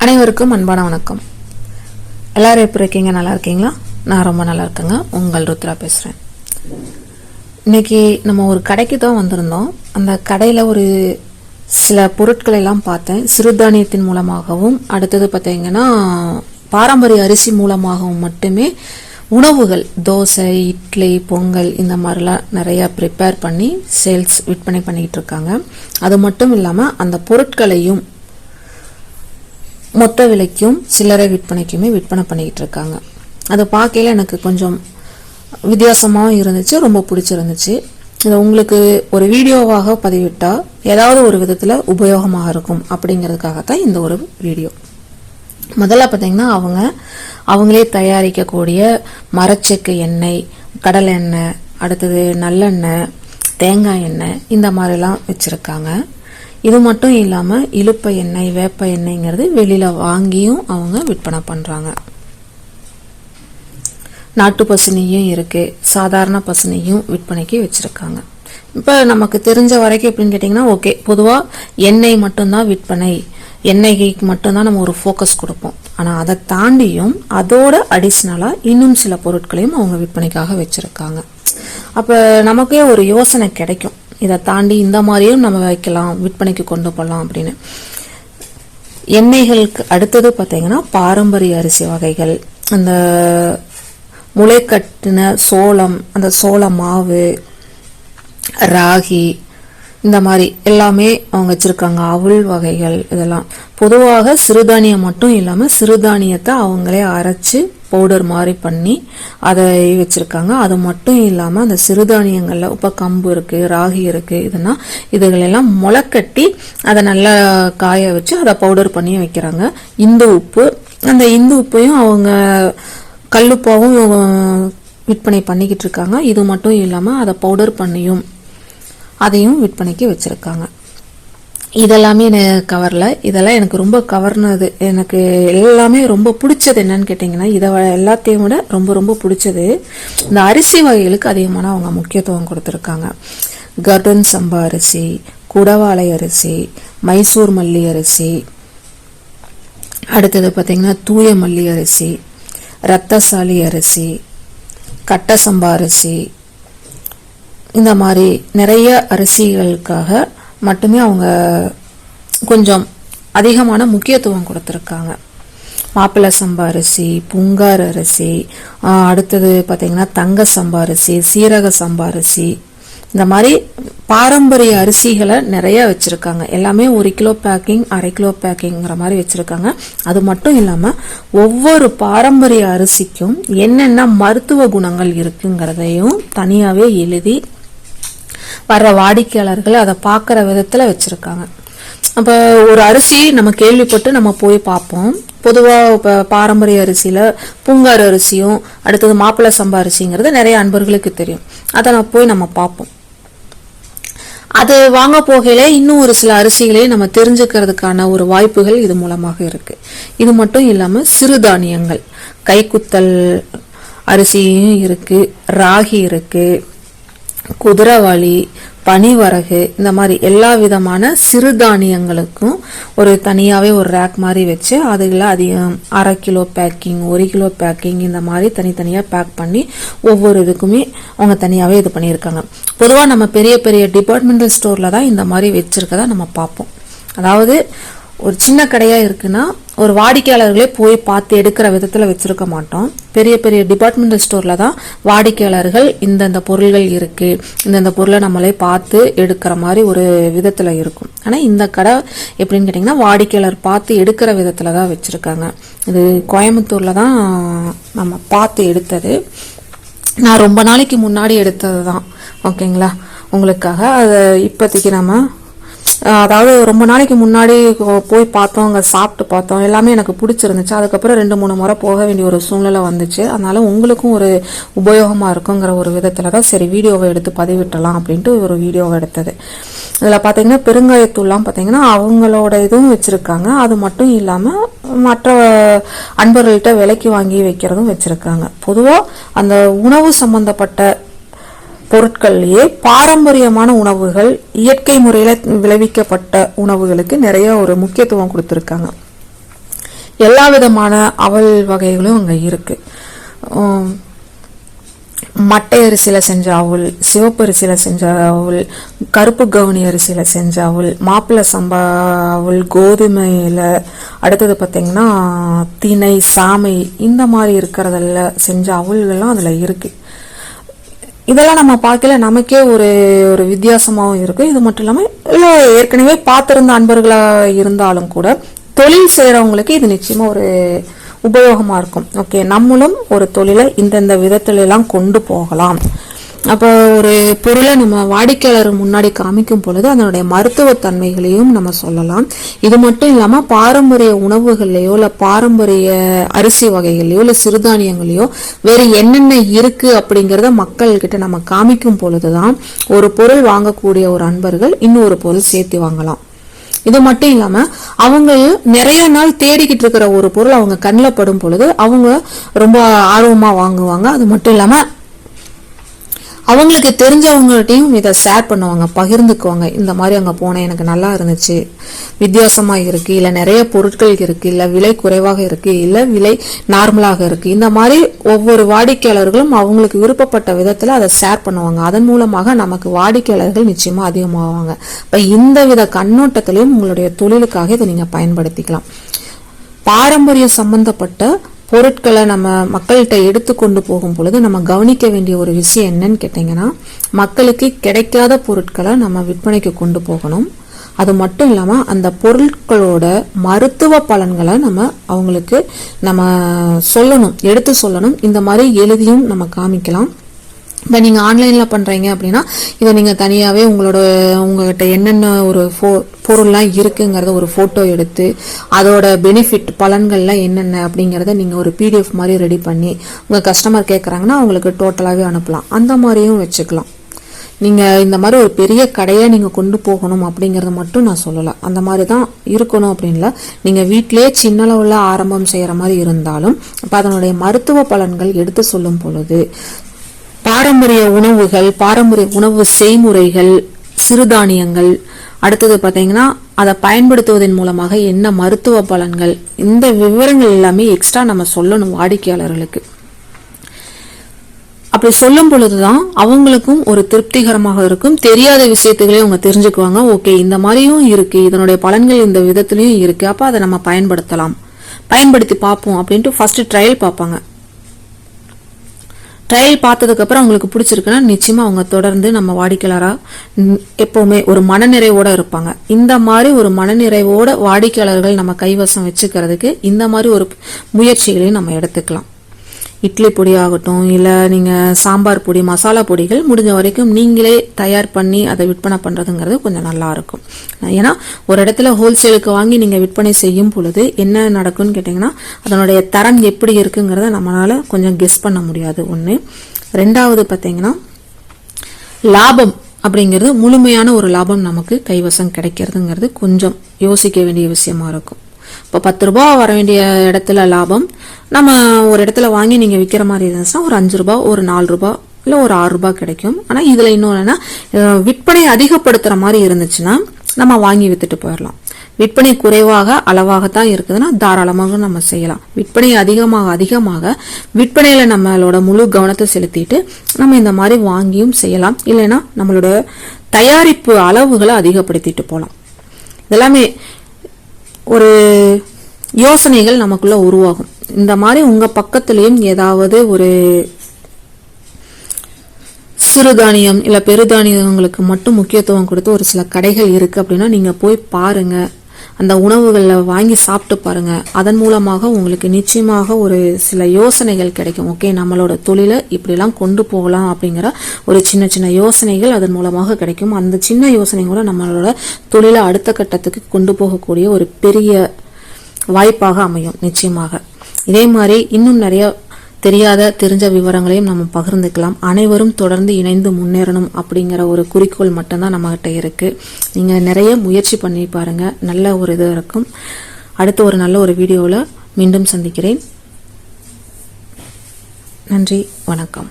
அனைவருக்கும் அன்பான வணக்கம். எல்லாரும் எப்படி இருக்கீங்க? நல்லா இருக்கீங்களா? நான் ரொம்ப நல்லா இருக்கேங்க. உங்கள் ருத்ரா பேசுகிறேன். இன்னைக்கு நம்ம ஒரு கடைக்கு தான் வந்திருந்தோம். அந்த கடையில் ஒரு சில பொருட்களை எல்லாம் பார்த்தேன். சிறுதானியத்தின் மூலமாகவும் அடுத்தது பார்த்தீங்கன்னா பாரம்பரிய அரிசி மூலமாகவும் மட்டுமே உணவுகள், தோசை, இட்லி, பொங்கல் இந்த மாதிரிலாம் நிறையா ப்ரிப்பேர் பண்ணி சேல்ஸ் விற்பனை பண்ணிக்கிட்டு இருக்காங்க. அது மட்டும் இல்லாமல் அந்த பொருட்களையும் மொத்த விலைக்கும் சில்லறை விற்பனைக்குமே விற்பனை பண்ணிக்கிட்டு இருக்காங்க. அதை பார்க்கையில எனக்கு கொஞ்சம் வித்தியாசமாகவும் இருந்துச்சு, ரொம்ப பிடிச்சிருந்துச்சு. இதை உங்களுக்கு ஒரு வீடியோவாக பதிவிட்டால் ஏதாவது ஒரு விதத்தில் உபயோகமாக இருக்கும் அப்படிங்கிறதுக்காகத்தான் இந்த ஒரு வீடியோ. முதல்ல பார்த்தீங்கன்னா அவங்களே தயாரிக்கக்கூடிய மரச்செக்கு எண்ணெய், கடலை எண்ணெய், அடுத்தது நல்லெண்ணெய், தேங்காய் எண்ணெய் இந்த மாதிரிலாம் வச்சுருக்காங்க. இது மட்டும் இல்லாமல் இலுப்பை எண்ணெய், வேப்ப எண்ணெய்ங்கிறது வெளியில் வாங்கியும் அவங்க விற்பனை பண்ணுறாங்க. நாட்டு பசுனையும் இருக்குது, சாதாரண பசுனையும் விற்பனைக்கு வச்சுருக்காங்க. இப்போ நமக்கு தெரிஞ்ச வரைக்கும் எப்படின்னு கேட்டிங்கன்னா, ஓகே, பொதுவாக எண்ணெய் மட்டும்தான் விற்பனை, எண்ணெய்க்கு மட்டும்தான் நம்ம ஒரு ஃபோக்கஸ் கொடுப்போம். ஆனால் அதை தாண்டியும் அதோட அடிஷ்னலாக இன்னும் சில பொருட்களையும் அவங்க விற்பனைக்காக வச்சுருக்காங்க. அப்போ நமக்கே ஒரு யோசனை கிடைக்கும், இதை தாண்டி இந்த மாதிரியும் நம்ம வைக்கலாம், விற்பனைக்கு கொண்டு போகலாம் அப்படின்னு. எண்ணெய்களுக்கு அடுத்தது பார்த்தீங்கன்னா பாரம்பரிய அரிசி வகைகள், அந்த முளைக்கட்டின சோளம், அந்த சோள மாவு, ராகி இந்த மாதிரி எல்லாமே அவங்க வச்சுருக்காங்க. அவுள் வகைகள் இதெல்லாம் பொதுவாக சிறுதானியம் மட்டும் இல்லாமல் சிறுதானியத்தை அவங்களே அரைச்சி பவுடர் மாதிரி பண்ணி அதை வச்சுருக்காங்க. அது மட்டும் இல்லாமல் அந்த சிறுதானியங்களில் இப்போ கம்பு இருக்குது, ராகி இருக்குது, இதுகளெல்லாம் முளைக்கட்டி அதை நல்லா காய வச்சு அதை பவுடர் பண்ணி வைக்கிறாங்க. இந்து உப்பு, அந்த இந்து உப்பையும் அவங்க கல்லுப்பாவும் விற்பனை பண்ணிக்கிட்டு இருக்காங்க. இது மட்டும் இல்லாமல் அதை பவுடர் பண்ணியும் அதையும் விற்பனைக்கு வச்சுருக்காங்க. இதெல்லாமே எனக்கு கவரல. இதெல்லாம் எனக்கு ரொம்ப கவர்னது, எனக்கு எல்லாமே ரொம்ப பிடிச்சது என்னன்னு கேட்டிங்கன்னா, இதை எல்லாத்தையும் விட ரொம்ப ரொம்ப பிடிச்சது இந்த அரிசி வகைகளுக்கு அதிகமான அவங்க முக்கியத்துவம் கொடுத்துருக்காங்க. கர்டன் சம்பா அரிசி, குடவாளை அரிசி, மைசூர் மல்லி அரிசி, அடுத்தது பார்த்திங்கன்னா தூய மல்லி அரிசி, ரத்தசாலி அரிசி, கட்ட சம்பா அரிசி, இந்த மாதிரி நிறைய அரிசிகளுக்காக மட்டுமே அவங்க கொஞ்சம் அதிகமான முக்கியத்துவம் கொடுத்துருக்காங்க. மாப்பிள்ளை சம்பா அரிசி, புங்கார் அரிசி, அடுத்தது பார்த்திங்கன்னா தங்க சம்பா அரிசி, சீரக சம்பா அரிசி, இந்த மாதிரி பாரம்பரிய அரிசிகளை நிறைய வச்சுருக்காங்க. எல்லாமே 1 கிலோ பேக்கிங், 1/2 கிலோ பேக்கிங்கிற மாதிரி வச்சுருக்காங்க. அது மட்டும் இல்லாமல் ஒவ்வொரு பாரம்பரிய அரிசிக்கும் என்னென்ன மருத்துவ குணங்கள் இருக்குங்கிறதையும் தனியாகவே எழுதி வர்ற வாடிக்கையாளர்கள் அதை பார்க்குற விதத்தில் வச்சுருக்காங்க. அப்போ ஒரு அரிசி நம்ம கேள்விப்பட்டு நம்ம போய் பார்ப்போம். பொதுவாக இப்போ பாரம்பரிய அரிசியில் பூங்கார் அரிசியும் அடுத்தது மாப்பிள்ளை சம்பா அரிசிங்கிறது நிறைய அன்பர்களுக்கு தெரியும். அதை நம்ம பார்ப்போம். அது வாங்க போகையில இன்னும் ஒரு சில அரிசிகளை நம்ம தெரிஞ்சுக்கிறதுக்கான ஒரு வாய்ப்புகள் இது மூலமாக இருக்கு. இது மட்டும் இல்லாமல் சிறுதானியங்கள், கைக்குத்தல் அரிசியும் இருக்கு, ராகி இருக்கு, குதிரைவாளி, பனிவரகு, இந்த மாதிரி எல்லா விதமான சிறுதானியங்களுக்கும் ஒரு தனியாகவே ஒரு ரேக் மாதிரி வச்சு அதில் அதிகம் 1/2 கிலோ பேக்கிங், 1 கிலோ பேக்கிங் இந்த மாதிரி தனித்தனியாக பேக் பண்ணி ஒவ்வொரு இதுக்குமே அவங்க தனியாகவே இது பண்ணியிருக்காங்க. பொதுவாக நம்ம பெரிய பெரிய டிபார்ட்மெண்டல் ஸ்டோரில் தான் இந்த மாதிரி வச்சுருக்கதா நம்ம பார்ப்போம். அதாவது ஒரு சின்ன கடையாக இருக்குன்னா ஒரு வாடிக்கையாளர்களே போய் பார்த்து எடுக்கிற விதத்தில் வச்சுருக்க மாட்டோம். பெரிய பெரிய டிபார்ட்மெண்டல் ஸ்டோரில் தான் வாடிக்கையாளர்கள் இந்தந்த பொருள்கள் இருக்குது, இந்தந்த பொருளை நம்மளே பார்த்து எடுக்கிற மாதிரி ஒரு விதத்தில் இருக்கும். ஆனால் இந்த கடை எப்படின்னு கேட்டிங்கன்னா வாடிக்கையாளர் பார்த்து எடுக்கிற விதத்தில் தான் வச்சுருக்காங்க. இது கோயம்புத்தூரில் தான் நம்ம பார்த்து எடுத்தது. நான் ரொம்ப நாளைக்கு முன்னாடி எடுத்தது தான், ஓகேங்களா, உங்களுக்காக. அதை இப்போதைக்கு நம்ம அதாவது ரொம்ப நாளைக்கு முன்னாடி போய் பார்த்தோம், அங்கே சாப்பிட்டு பார்த்தோம், எல்லாமே எனக்கு பிடிச்சிருந்துச்சு. அதுக்கப்புறம் 2-3 முறை போக வேண்டிய ஒரு சூழ்நிலை வந்துச்சு. அதனால உங்களுக்கும் ஒரு உபயோகமாக இருக்குங்கிற ஒரு விதத்தில் தான் சரி வீடியோவை எடுத்து பதிவிட்டலாம் அப்படின்ட்டு ஒரு வீடியோவை எடுத்தது. இதில் பார்த்தீங்கன்னா பெருங்காயத்தூள்லாம் பார்த்தீங்கன்னா அவங்களோட இதுவும் வச்சுருக்காங்க. அது மட்டும் இல்லாமல் மற்ற அன்பர்கள்ட்ட விலைக்கு வாங்கி வைக்கிறதும் வச்சுருக்காங்க. பொதுவாக அந்த உணவு சம்பந்தப்பட்ட பொருட்கள்லயே பாரம்பரியமான உணவுகள், இயற்கை முறையில் விளைவிக்கப்பட்ட உணவுகளுக்கு நிறைய ஒரு முக்கியத்துவம் கொடுத்துருக்காங்க. எல்லா விதமான அவல் வகைகளும் அங்கே இருக்கு. மட்டை அரிசியில் செஞ்ச அவல், சிவப்பு அரிசியில் செஞ்ச அவல், கருப்பு கவுனி அரிசியில் செஞ்ச அவல், மாப்பிள்ளை சம்பா அவல், கோதுமையில், அடுத்தது பார்த்தீங்கன்னா திணை, சாமை, இந்த மாதிரி இருக்கிறதில் செஞ்ச அவல்கள்லாம் அதில் இருக்குது. இதெல்லாம் நம்ம பார்க்கல நமக்கே ஒரு ஒரு வித்தியாசமாகவும் இருக்குது. இது மட்டும் இல்லாமல் இல்லை ஏற்கனவே பார்த்துருந்த அன்பர்களாக இருந்தாலும் கூட தொழில் செய்கிறவங்களுக்கு இது நிச்சயமாக ஒரு உபயோகமாக இருக்கும். ஓகே, நம்மளும் ஒரு தொழிலை இந்தந்த விதத்துல எல்லாம் கொண்டு போகலாம். அப்போ ஒரு பொருளை நம்ம வாடிக்கையாளர் முன்னாடி காமிக்கும் பொழுது அதனுடைய மருத்துவத்தன்மைகளையும் நம்ம சொல்லலாம். இது மட்டும் இல்லாமல் பாரம்பரிய உணவுகள்லையோ இல்லை பாரம்பரிய அரிசி வகைகள்லையோ இல்லை சிறுதானியங்களையோ வேறு என்னென்ன இருக்கு அப்படிங்கிறத மக்கள்கிட்ட நம்ம காமிக்கும் பொழுதுதான் ஒரு பொருள் வாங்கக்கூடிய ஒரு அன்பர்கள் இன்னொரு பொருள் சேர்த்து வாங்கலாம். இது மட்டும் இல்லாம அவங்க நிறைய நாள் தேடிக்கிட்டு இருக்கிற ஒரு பொருள் அவங்க கண்ணில் படும் பொழுது அவங்க ரொம்ப ஆர்வமா வாங்குவாங்க. அது மட்டும் இல்லாம அவங்களுக்கு தெரிஞ்சவங்ககிட்டையும் இதை ஷேர் பண்ணுவாங்க, பகிர்ந்துக்குவாங்க. இந்த மாதிரி அங்கே போனேன், எனக்கு நல்லா இருந்துச்சு, வித்தியாசமா இருக்கு, இல்லை நிறைய பொருட்கள் இருக்கு, இல்லை விலை குறைவாக இருக்கு, இல்லை விலை நார்மலாக இருக்கு. இந்த மாதிரி ஒவ்வொரு வாடிக்கையாளர்களும் அவங்களுக்கு விருப்பப்பட்ட விதத்துல அதை ஷேர் பண்ணுவாங்க. அதன் மூலமாக நமக்கு வாடிக்கையாளர்கள் நிச்சயமா அதிகமாவாங்க. இப்ப இந்த வித கண்ணோட்டத்திலையும் உங்களுடைய தொழிலுக்காக இதை நீங்க பயன்படுத்திக்கலாம். பாரம்பரிய சம்பந்தப்பட்ட பொருட்களை நம்ம மக்கள்கிட்ட எடுத்து கொண்டு போகும் பொழுது நம்ம கவனிக்க வேண்டிய ஒரு விஷயம் என்னன்னு கேட்டீங்கன்னா, மக்களுக்கு கிடைக்காத பொருட்களை நம்ம விற்பனைக்கு கொண்டு போகணும். அது மட்டும் இல்லாம அந்த பொருட்களோட மருத்துவ பலன்களை நம்ம அவங்களுக்கு நம்ம சொல்லணும், எடுத்து சொல்லணும். இந்த மாதிரி எழுதியும் நம்ம காமிக்கலாம். இப்போ நீங்கள் ஆன்லைனில் பண்ணுறீங்க அப்படின்னா இதை நீங்கள் தனியாகவே உங்ககிட்ட என்னென்ன ஒரு பொருள்லாம் இருக்குங்கிறத ஒரு ஃபோட்டோ எடுத்து அதோட பெனிஃபிட் பலன்கள்லாம் என்னென்ன அப்படிங்கிறத நீங்கள் ஒரு PDF மாதிரி ரெடி பண்ணி உங்கள் கஸ்டமர் கேட்குறாங்கன்னா அவங்களுக்கு டோட்டலாகவே அனுப்பலாம். அந்த மாதிரியும் வச்சுக்கலாம். நீங்கள் இந்த மாதிரி ஒரு பெரிய கடையை நீங்கள் கொண்டு போகணும் அப்படிங்கிறத மட்டும் நான் சொல்லலை. அந்த மாதிரி தான் இருக்கணும் அப்படின்ல, நீங்கள் வீட்டிலே சின்ன அளவில் ஆரம்பம் செய்கிற மாதிரி இருந்தாலும் அப்போ அதனுடைய மருத்துவ பலன்கள் எடுத்து சொல்லும் பொழுது பாரம்பரிய உணவுகள், பாரம்பரிய உணவு செய்முறைகள், சிறுதானியங்கள், அடுத்தது பார்த்தீங்கன்னா அதை பயன்படுத்துவதன் மூலமாக என்ன மருத்துவ பலன்கள், இந்த விவரங்கள் எல்லாமே எக்ஸ்ட்ரா நம்ம சொல்லணும் வாடிக்கையாளர்களுக்கு. அப்படி சொல்லும் பொழுதுதான் அவங்களுக்கும் ஒரு திருப்திகரமாக இருக்கும். தெரியாத விஷயத்துகளே அவங்க தெரிஞ்சுக்குவாங்க. ஓகே, இந்த மாதிரியும் இருக்கு, இதனுடைய பலன்கள் இந்த விதத்திலையும் இருக்கு, அப்ப அதை நம்ம பயன்படுத்தலாம், பயன்படுத்தி பார்ப்போம் அப்படின்ட்டு ஃபர்ஸ்ட் ட்ரையல் பார்ப்பாங்க. ட்ரையல் பார்த்ததுக்கு அப்புறம் அவங்களுக்கு பிடிச்சிருக்குன்னா நிச்சயமா அவங்க தொடர்ந்து நம்ம வாடிக்கையாளரா எப்பவுமே ஒரு மனநிறைவோட இருப்பாங்க. இந்த மாதிரி ஒரு மனநிறைவோட வாடிக்கையாளர்கள் நம்ம கைவசம் வச்சுக்கிறதுக்கு இந்த மாதிரி ஒரு முயற்சிகளையும் நம்ம எடுத்துக்கலாம். இட்லி பொடி ஆகட்டும், இல்லை நீங்கள் சாம்பார் பொடி, மசாலா பொடிகள் முடிஞ்ச வரைக்கும் நீங்களே தயார் பண்ணி அதை விற்பனை பண்ணுறதுங்கிறது கொஞ்சம் நல்லா இருக்கும். ஏன்னா ஒரு இடத்துல ஹோல்சேலுக்கு வாங்கி நீங்கள் விற்பனை செய்யும் பொழுது என்ன நடக்கும்னு கேட்டிங்கன்னா அதனுடைய தரம் எப்படி இருக்குங்கிறத நம்மளால கொஞ்சம் கெஸ் பண்ண முடியாது. ஒன்று. ரெண்டாவது பார்த்தீங்கன்னா லாபம் அப்படிங்கிறது முழுமையான ஒரு லாபம் நமக்கு கைவசம் கிடைக்கிறதுங்கிறது கொஞ்சம் யோசிக்க வேண்டிய விஷயமா இருக்கும். இப்போ 10 ரூபா வர வேண்டிய இடத்துல லாபம் நம்ம ஒரு இடத்துல வாங்கி நீங்கள் விற்கிற மாதிரி இருந்துச்சுன்னா ஒரு 5 ரூபா, ஒரு 4 ரூபா, இல்லை ஒரு 6 ரூபாய் கிடைக்கும். ஆனால் இதில் இன்னொன்னா விற்பனை அதிகப்படுத்துகிற மாதிரி இருந்துச்சுன்னா நம்ம வாங்கி வித்துட்டு போயிடலாம். விற்பனை குறைவாக அளவாகத்தான் இருக்குதுன்னா தாராளமாக நம்ம செய்யலாம். விற்பனை அதிகமாக விற்பனையில நம்மளோட முழு கவனத்தை செலுத்திட்டு நம்ம இந்த மாதிரி வாங்கியும் செய்யலாம். இல்லைன்னா நம்மளோட தயாரிப்பு அளவுகளை அதிகப்படுத்திட்டு போகலாம். இதெல்லாமே ஒரு யோசனைகள் நமக்குள்ள உருவாகும். இந்த மாதிரி உங்க பக்கத்திலையும் ஏதாவது ஒரு சிறுதானியம் இல்ல பெருதானியங்களுக்கு மட்டும் முக்கியத்துவம் கொடுத்து ஒரு சில கடைகள் இருக்கு அப்படின்னா நீங்க போய் பாருங்க, அந்த உணவுகளை வாங்கி சாப்பிட்டு பாருங்க. அதன் மூலமாக உங்களுக்கு நிச்சயமாக ஒரு சில யோசனைகள் கிடைக்கும். ஓகே, நம்மளோட தொழிலை இப்படிலாம் கொண்டு போகலாம் அப்படிங்கிற ஒரு சின்ன சின்ன யோசனைகள் அதன் மூலமாக கிடைக்கும். அந்த சின்ன யோசனை கூட நம்மளோட தொழிலை அடுத்த கட்டத்துக்கு கொண்டு போகக்கூடிய ஒரு பெரிய வாய்ப்பாக அமையும் நிச்சயமாக. இதே மாதிரி இன்னும் நிறைய தெரிஞ்ச விவரங்களையும் நம்ம பகிர்ந்துக்கலாம். அனைவரும் தொடர்ந்து இணைந்து முன்னேறணும் அப்படிங்கிற ஒரு குறிக்கோள் மட்டும்தான் நம்மகிட்ட இருக்கு. நீங்க நிறைய முயற்சி பண்ணி பாருங்க, நல்ல ஒரு இது இருக்கும். அடுத்த ஒரு நல்ல ஒரு வீடியோவில் மீண்டும் சந்திக்கிறேன். நன்றி, வணக்கம்.